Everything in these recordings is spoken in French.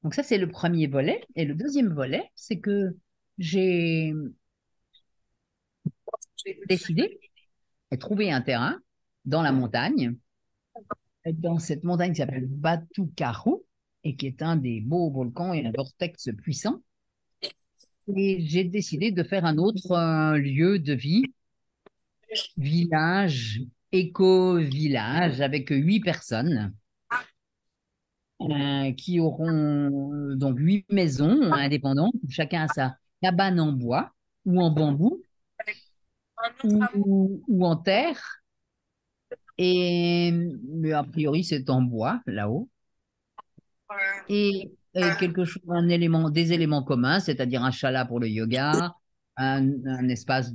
Donc ça, c'est le premier volet. Et le deuxième volet, c'est que j'ai décidé de trouver un terrain dans la montagne, dans cette montagne qui s'appelle Batu Karu, et qui est un des beaux volcans et un vortex puissant. Et j'ai décidé de faire un autre lieu de vie, village, éco-village, avec 8 personnes qui auront donc 8 maisons indépendantes, chacun a sa cabane en bois ou en bambou ou en terre. Et mais a priori, c'est en bois là-haut. Et quelque chose, un élément, des éléments communs, c'est-à-dire un chalat pour le yoga, un espace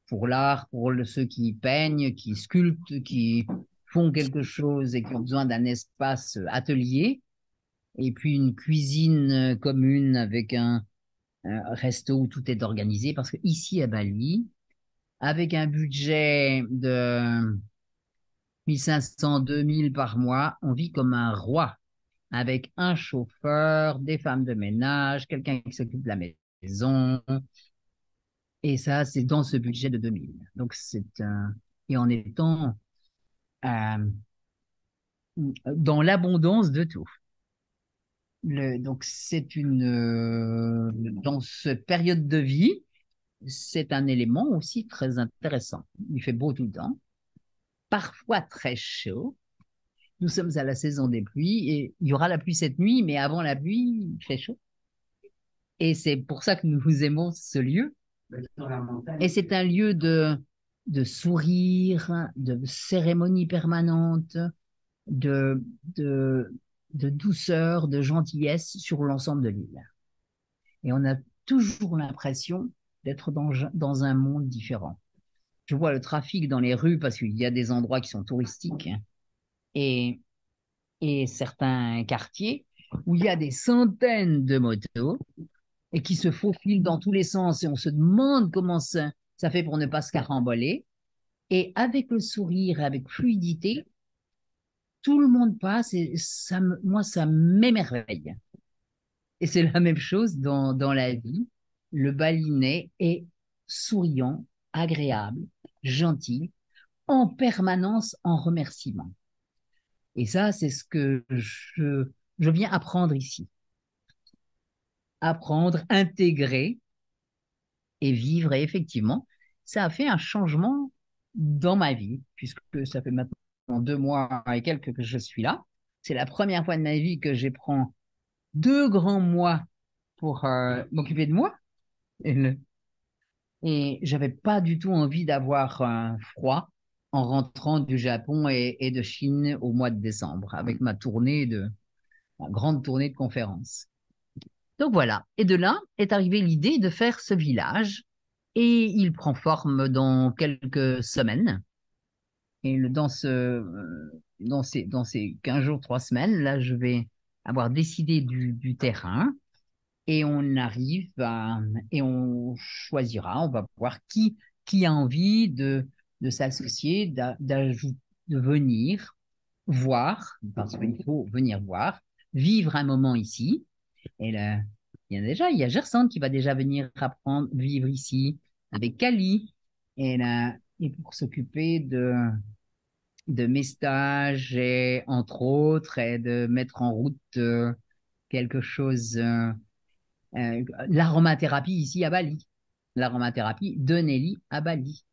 pour l'art, pour ceux qui peignent, qui sculptent, qui font quelque chose et qui ont besoin d'un espace atelier, et puis une cuisine commune avec un resto où tout est organisé, parce que ici à Bali, avec un budget de 1500, 2000 par mois, on vit comme un roi, avec un chauffeur, des femmes de ménage, quelqu'un qui s'occupe de la maison. Et ça, c'est dans ce budget de 2000. Donc, c'est un. Et en étant euh, dans l'abondance de tout. Donc, c'est une. Dans cette période de vie, c'est un élément aussi très intéressant. Il fait beau tout le temps, parfois très chaud. Nous sommes à la saison des pluies et il y aura la pluie cette nuit, mais avant la pluie, il fait chaud. Et c'est pour ça que nous aimons ce lieu. Et c'est un lieu de sourire, de cérémonie permanente, de, de, de douceur, de gentillesse sur l'ensemble de l'île. Et on a toujours l'impression d'être dans un monde différent. Je vois le trafic dans les rues parce qu'il y a des endroits qui sont touristiques et, et certains quartiers où il y a des centaines de motos et qui se faufilent dans tous les sens et on se demande comment ça fait pour ne pas se caramboler. Et avec le sourire, avec fluidité, tout le monde passe et moi, ça m'émerveille. Et c'est la même chose dans la vie. Le balinais est souriant, agréable, gentil, en permanence en remerciement. Et ça, c'est ce que je viens apprendre ici. Apprendre, intégrer et vivre. Et effectivement, ça a fait un changement dans ma vie, puisque ça fait maintenant 2 mois et quelques que je suis là. C'est la première fois de ma vie que je prends 2 grands mois pour m'occuper de moi. Et j'avais pas du tout envie d'avoir un froid en rentrant du Japon et de Chine au mois de décembre, avec ma grande tournée de conférences. Donc voilà. Et de là est arrivée l'idée de faire ce village. Et il prend forme dans quelques semaines. Et dans ces 15 jours, 3 semaines, là, je vais avoir décidé du terrain. Et et on choisira, on va voir qui a envie de s'associer, de venir voir, parce qu'il faut venir voir, vivre un moment ici. Et là, il y a Gersande qui va déjà venir apprendre, vivre ici avec Kali. Et là, et pour s'occuper de mes stages et entre autres, et de mettre en route quelque chose, l'aromathérapie ici à Bali. L'aromathérapie de Nelly à Bali.